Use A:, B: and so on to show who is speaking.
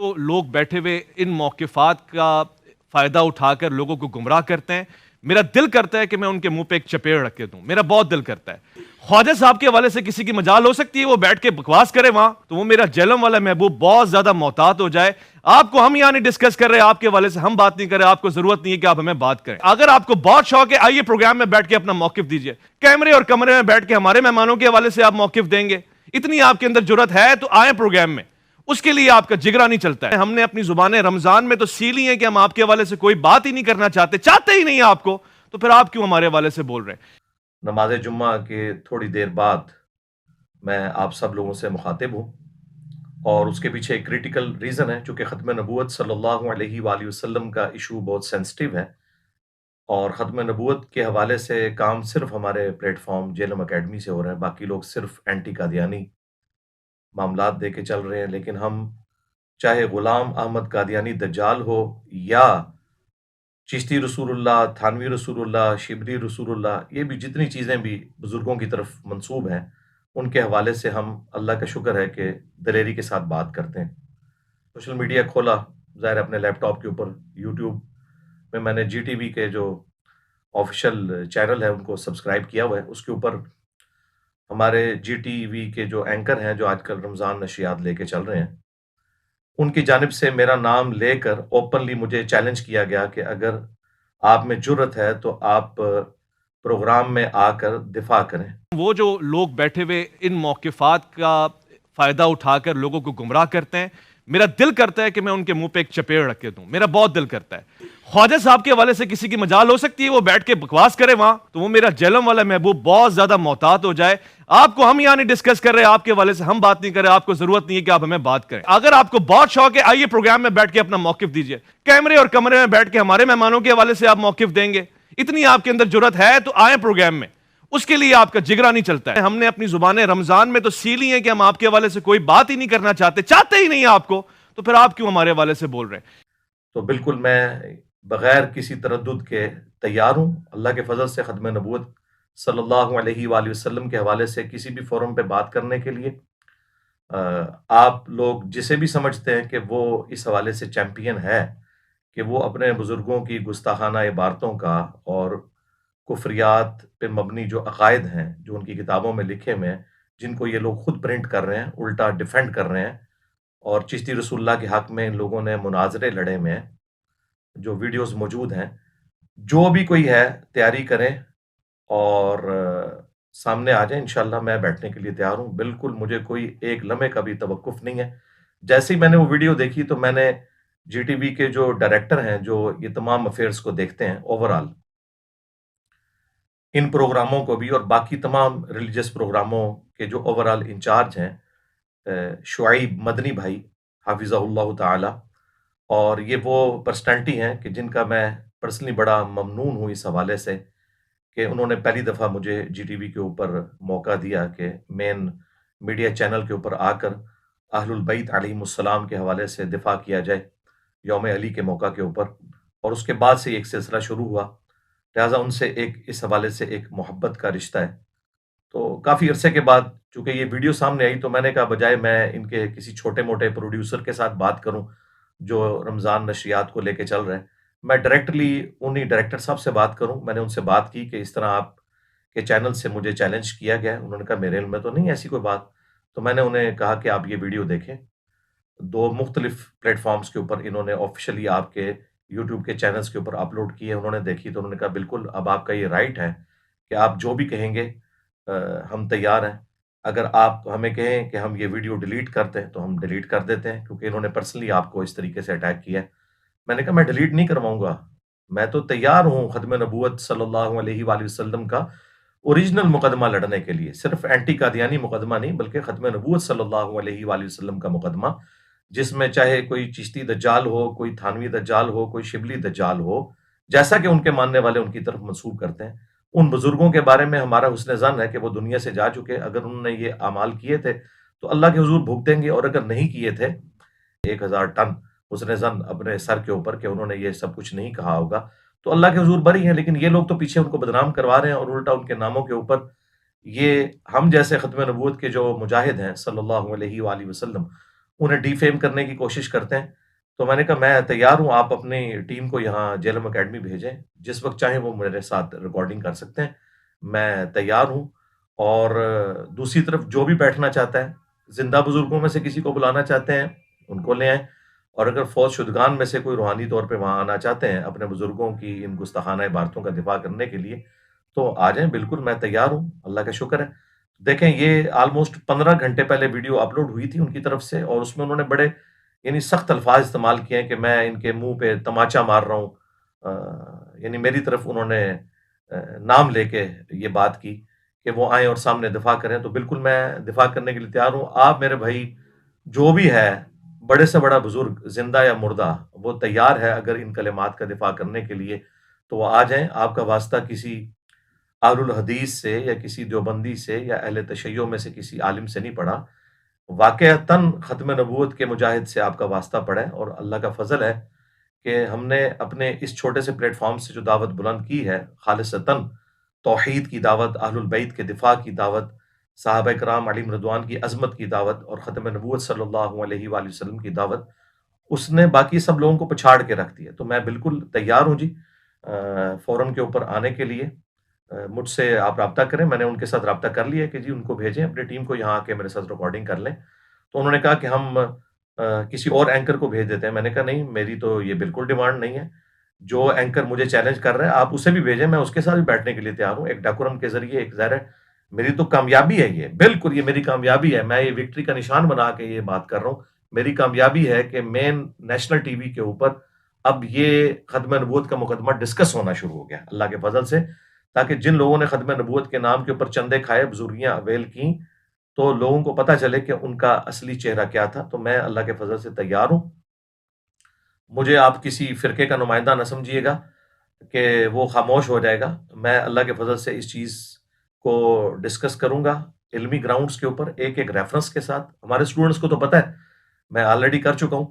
A: तो लोग बैठे हुए इन मौक़िफ़ात का फ़ायदा उठाकर लोगों को गुमराह करते हैं। मेरा दिल करता है कि मैं उनके मुँह पे एक चपेड़ रख के दूँ, मेरा बहुत दिल करता है। ख्वाजा साहब के हवाले से किसी की मजाल हो सकती है, वो बैठ के बकवास करे वहाँ, तो वो मेरा जहलम वाला महबूब बहुत ज़्यादा मोहतात हो जाए। आपको हम यहाँ नहीं डिस्कस कर रहे, आपके हवाले से हम बात नहीं कर रहे, आपको ज़रूरत नहीं है कि आप हमें बात करें। अगर आपको बहुत शौक है, आइए प्रोग्राम में बैठ के अपना मौक़िफ़ दीजिए। कैमरे और कमरे में बैठ के हमारे मेहमानों के हवाले से आप मौक़िफ़ देंगे, इतनी आपके अंदर जुर्रत है तो आएँ प्रोग्राम में। उसके लिए आपका जिगरा नहीं चलता है। हमने अपनी जुबानें रमजान में तो सी ली हैं कि हम आपके हवाले से कोई बात ही नहीं करना चाहते ही नहीं है आपको, तो फिर आप क्यों हमारे हवाले से बोल रहे हैं?
B: नमाज जुम्मा के थोड़ी देर बाद मैं आप सब लोगों से मुखातिब हूँ और उसके पीछे एक क्रिटिकल रीज़न है, चूँकि ख़त्म नबूवत सल्लल्लाहु अलैहि वसल्लम का इशू बहुत सेंसिटिव है और ख़त्म नबूवत के हवाले से काम सिर्फ हमारे प्लेटफॉर्म जेलम अकेडमी से हो रहा है। बाकी लोग सिर्फ एंटी कादियानी मामलात दे के चल रहे हैं, लेकिन हम चाहे ग़ुलाम अहमद कादियानी दज्जाल हो या चिश्ती रसूलुल्लाह, थानवी रसूलुल्लाह, शिबली रसूलुल्लाह, ये भी जितनी चीज़ें भी बुज़ुर्गों की तरफ मंसूब हैं, उनके हवाले से हम अल्लाह का शुक्र है कि दलेरी के साथ बात करते हैं। सोशल मीडिया खोला, ज़ाहिर है अपने लैपटॉप के ऊपर, यूट्यूब में मैंने जीटीवी के जो ऑफ़िशियल चैनल है उनको सब्सक्राइब किया हुआ है। उसके ऊपर हमारे जीटीवी के जो एंकर हैं, जो आजकल रमज़ान नशियात लेके चल रहे हैं, उनकी जानिब से मेरा नाम लेकर ओपनली मुझे चैलेंज किया गया कि अगर आप में जुर्रत है तो आप प्रोग्राम में आकर दिफा करें।
A: वो जो लोग बैठे हुए इन मौक़िफ़ात का फ़ायदा उठाकर लोगों को गुमराह करते हैं, मेरा दिल करता है कि मैं उनके मुँह पे एक चपेड़ रख के दूँ, मेरा बहुत दिल करता है। ख्वाजा साहब के हवाले से किसी की मजाल हो सकती है, वो बैठ के बकवास करे वहाँ, तो वो मेरा जहलम वाला महबूब बहुत ज़्यादा मोहतात हो जाए। आपको हम यहाँ नहीं डिस्कस कर रहे, आपके हवाले से हम बात नहीं कर रहे, आपको ज़रूरत नहीं है कि आप हमें बात करें। अगर आपको बहुत शौक है, आइए प्रोग्राम में बैठ के अपना मौक़िफ़ दीजिए। कैमरे और कमरे में बैठ के हमारे मेहमानों के हवाले से आप मौक़िफ़ देंगे, इतनी आपके अंदर जुर्रत है तो आएँ प्रोग्राम में। उसके लिए आपका जिगरा नहीं चलता है। हमने अपनी जुबानें रमजान में तो सी ली हैं कि हम आपके हवाले से कोई बात ही नहीं करना चाहते ही नहीं है आपको, तो फिर आप क्यों हमारे हवाले से बोल रहे हैं?
B: तो बिल्कुल मैं बग़ैर किसी तरद्दुद के तैयार हूँ, अल्लाह के फ़ज़ल से ख़त्म नबूवत सल्लल्लाहु अलैहि वसल्लम के हवाले से किसी भी फ़ोरम पे बात करने के लिए आप लोग जिसे भी समझते हैं कि वो इस हवाले से चैंपियन है, कि वो अपने बुज़ुर्गों की गुस्ताखाना इबारतों का और कुफ्रियात पे मबनी जो अक़ायद हैं, जो उनकी किताबों में लिखे हुए हैं, जिनको ये लोग खुद प्रिंट कर रहे हैं, उल्टा डिफेंड कर रहे हैं और चिश्ती रसूलुल्लाह के हक़ में इन लोगों ने मुनाज़रे लड़े हुए हैं, जो वीडियोज़ मौजूद हैं। जो भी कोई है तैयारी करें और सामने आ जाएँ, इंशाअल्लाह मैं बैठने के लिए तैयार हूँ। बिल्कुल मुझे कोई एक लम्हे का भी तवक्कुफ़ नहीं है। जैसे ही मैंने वो वीडियो देखी तो मैंने जीटीवी के जो डायरेक्टर हैं, जो ये तमाम अफ़ेयर्स को देखते हैं ओवरऑल, इन प्रोग्रामों को भी और बाकी तमाम रिलीजियस प्रोग्रामों के जो ओवरऑल इंचार्ज हैं, शुआइब मदनी भाई हाफ़िज़हुल्लाह ताला, और ये वो पर्सनैलिटी हैं कि जिनका मैं पर्सनली बड़ा ममनून हूँ इस हवाले से कि उन्होंने पहली दफ़ा मुझे जीटीवी के ऊपर मौका दिया कि मेन मीडिया चैनल के ऊपर आकर अहलुल बैत अलैहिमुस्सलाम के हवाले से दिफ़ा किया जाए यौम अली के मौका के ऊपर, और उसके बाद से एक सिलसिला शुरू हुआ। लिहाजा उनसे एक इस हवाले से एक मोहब्बत का रिश्ता है। तो काफ़ी अरसे के बाद चूँकि ये वीडियो सामने आई तो मैंने कहा बजाय मैं इनके किसी छोटे-मोटे प्रोड्यूसर के साथ बात करूँ, जो रमज़ान नशरियात को लेके चल रहे हैं, मैं डायरेक्टली उन्हीं डायरेक्टर साहब से बात करूँ। मैंने उनसे बात की कि इस तरह आपके चैनल से मुझे चैलेंज किया गया है। उन्होंने कहा मेरे इल्म में तो नहीं है ऐसी कोई बात। तो मैंने उन्हें कहा कि आप ये वीडियो देखें। 2 मुख्तलिफ प्लेटफ़ॉर्म्स के ऊपर इन्होंने ऑफ़िशियली आपके यूट्यूब के चैनल्स के ऊपर अपलोड किए। उन्होंने देखी तो उन्होंने कहा बिल्कुल अब आपका ये राइट है कि आप जो भी कहेंगे हम तैयार हैं। अगर आप हमें कहें कि हम ये वीडियो डिलीट कर दें तो हम डिलीट कर देते हैं, क्योंकि इन्होंने पर्सनली आपको इस तरीके से अटैक किया है। मैंने कहा मैं डिलीट नहीं करवाऊँगा, मैं तो तैयार हूँ ख़त्म नबूवत सल्लल्लाहु अलैहि वसल्लम का ओरिजिनल मुकदमा लड़ने के लिए। सिर्फ़ एंटी कादियानी मुकदमा नहीं, बल्कि ख़त्म नबूवत सल्लल्लाहु अलैहि वसल्लम का मुकदमा, जिसमें चाहे कोई चिश्ती दज्जाल हो, कोई थानवी दज्जाल हो, कोई शिबली दज्जाल हो, जैसा कि उनके मानने वाले उनकी तरफ मंसूब करते हैं। उन बुज़ुर्गों के बारे में हमारा हुस्न ज़न है कि वो दुनिया से जा चुके। अगर उन्होंने ये अमाल किए थे, तो अल्लाह के हुज़ूर भुगतेंगे, और अगर नहीं किए थे, 1000 टन हुस्न ज़न अपने सर के ऊपर कि उन्होंने ये सब कुछ नहीं कहा होगा, तो अल्लाह के हुज़ूर बरी हैं। लेकिन ये लोग तो पीछे उनको बदनाम करवा रहे हैं और उल्टा उनके नामों के ऊपर ये हम जैसे ख़त्म नबूवत के जो मुजाहिद हैं सल्लल्लाहु अलैहि वसल्लम, انہیں ڈی فیم کرنے کی کوشش کرتے ہیں. تو میں نے کہا میں تیار ہوں، آپ اپنی ٹیم کو یہاں جیلم اکیڈمی بھیجیں، جس وقت چاہیں وہ میرے ساتھ ریکارڈنگ کر سکتے ہیں، میں تیار ہوں. اور دوسری طرف جو بھی بیٹھنا چاہتا ہے، زندہ بزرگوں میں سے کسی کو بلانا چاہتے ہیں ان کو لے آئیں، اور اگر فوت شدگان میں سے کوئی روحانی طور پہ وہاں آنا چاہتے ہیں اپنے بزرگوں کی ان گستاخانہ عبارتوں کا دفاع کرنے کے لیے، تو آ جائیں، بالکل میں تیار ہوں. اللہ کا شکر ہے. دیکھیں یہ آلموسٹ 15 گھنٹے پہلے ویڈیو اپلوڈ ہوئی تھی ان کی طرف سے، اور اس میں انہوں نے بڑے یعنی سخت الفاظ استعمال کیے ہیں کہ میں ان کے منہ پہ تماچا مار رہا ہوں. یعنی میری طرف انہوں نے نام لے کے یہ بات کی کہ وہ آئیں اور سامنے دفاع کریں. تو بالکل میں دفاع کرنے کے لیے تیار ہوں. آپ میرے بھائی جو بھی ہے، بڑے سے بڑا بزرگ زندہ یا مردہ، وہ تیار ہے اگر ان کلمات کا دفاع کرنے کے لیے، تو وہ آ جائیں. آپ کا واسطہ کسی اہل الحدیث سے یا کسی دیوبندی سے یا اہل تشیع میں سے کسی عالم سے نہیں پڑا، واقعتاً ختم نبوت کے مجاہد سے آپ کا واسطہ پڑا ہے. اور اللہ کا فضل ہے کہ ہم نے اپنے اس چھوٹے سے پلیٹ فارم سے جو دعوت بلند کی ہے، خالصتاً توحید کی دعوت، اہل البیت کے دفاع کی دعوت، صحابہ کرام علیہم رضوان کی عظمت کی دعوت، اور ختم نبوت صلی اللہ علیہ وآلہ وسلم کی دعوت، اس نے باقی سب لوگوں کو پچھاڑ کے رکھ دیا. تو میں بالکل تیار ہوں جی فورم کے اوپر آنے کے لیے. مجھ سے آپ رابطہ کریں. میں نے ان کے ساتھ رابطہ کر لیا کہ جی ان کو بھیجیں اپنی ٹیم کو یہاں آ کے میرے ساتھ ریکارڈنگ کر لیں. تو انہوں نے کہا کہ ہم کسی اور اینکر کو بھیج دیتے ہیں. میں نے کہا نہیں، میری تو یہ بالکل ڈیمانڈ نہیں ہے. جو اینکر مجھے چیلنج کر رہا ہے آپ اسے بھی بھیجیں، میں اس کے ساتھ بھی بیٹھنے کے لیے تیار ہوں. ایک ڈیکورم کے ذریعے ایک ظاہر ہے میری تو کامیابی ہے، یہ بالکل یہ میری کامیابی ہے. میں یہ وکٹری کا نشان بنا کے یہ بات کر رہا ہوں. میری کامیابی ہے کہ مین نیشنل ٹی وی کے اوپر اب یہ ختم نبوت کا مقدمہ ڈسکس ہونا شروع ہو گیا اللہ کے فضل سے، تاکہ جن لوگوں نے ختم نبوت کے نام کے اوپر چندے کھائے، بزرگیاں اویل کیں، تو لوگوں کو پتہ چلے کہ ان کا اصلی چہرہ کیا تھا. تو میں اللہ کے فضل سے تیار ہوں. مجھے آپ کسی فرقے کا نمائندہ نہ سمجھیے گا کہ وہ خاموش ہو جائے گا. میں اللہ کے فضل سے اس چیز کو ڈسکس کروں گا علمی گراؤنڈز کے اوپر، ایک ایک ریفرنس کے ساتھ. ہمارے اسٹوڈنٹس کو تو پتہ ہے، میں آلریڈی کر چکا ہوں.